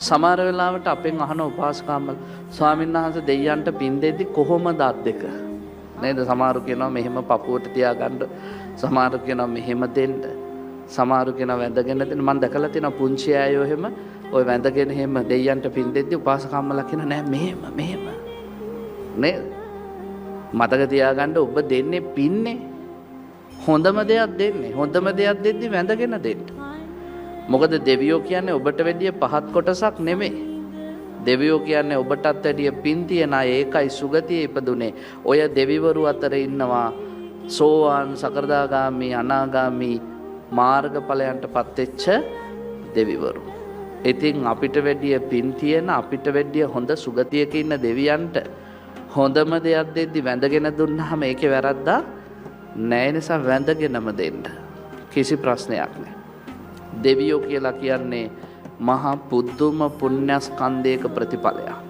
සමහර වෙලාවට අපෙන් අහන උපාසකම්මල ස්වාමීන් වහන්සේ දෙයයන්ට පින් දෙද්දි කොහොමද අත් දෙක? නේද? සමහරු කියනවා මෙහෙම පපුවට තියාගන්න, සමහරු කියනවා මෙහෙම දෙන්න, සමහරු කියනවා වැඳගෙන දෙන්න. මම දැකලා තියෙනවා පුංචි අයෝ එහෙම ඔය වැඳගෙන එහෙම දෙයයන්ට පින් දෙද්දි උපාසකම්මල කියන නෑ මෙහෙම නේද? මතක තියාගන්න ඔබ දෙන්නේ පින්නේ හොඳම දෙයක් දෙන්නේ. හොඳම දෙයක් දෙද්දි වැඳගෙන දෙන්න. මොකද දෙවියෝ කියන්නේ ඔබට වැඩිය පහත් කොටසක් නෙමෙයි. දෙවියෝ කියන්නේ ඔබටත් වැඩිය පින් තියන අය. ඒකයි සුගතියේ ඉපදුනේ. ඔය දෙවිවරු අතර ඉන්නවා සෝවාන්, සකෘදාගාමි, අනාගාමි මාර්ගඵලයන්ටපත් වෙච්ච දෙවිවරු. ඉතින් අපිට වැඩිය පින් තියන, අපිට වැඩිය හොඳ සුගතියක ඉන්න දෙවියන්ට හොඳම දෙයක් දෙද්දි වැඳගෙන දුන්නාම ඒකේ වැරද්දා නැහැ. නිසා වැඳගෙනම දෙන්න. කිසි ප්‍රශ්නයක් නැහැ. දෙවියෝ කියලා කියන්නේ මහා පුදුම පුණ්‍යස්කන්ධයක ප්‍රතිඵලයක්.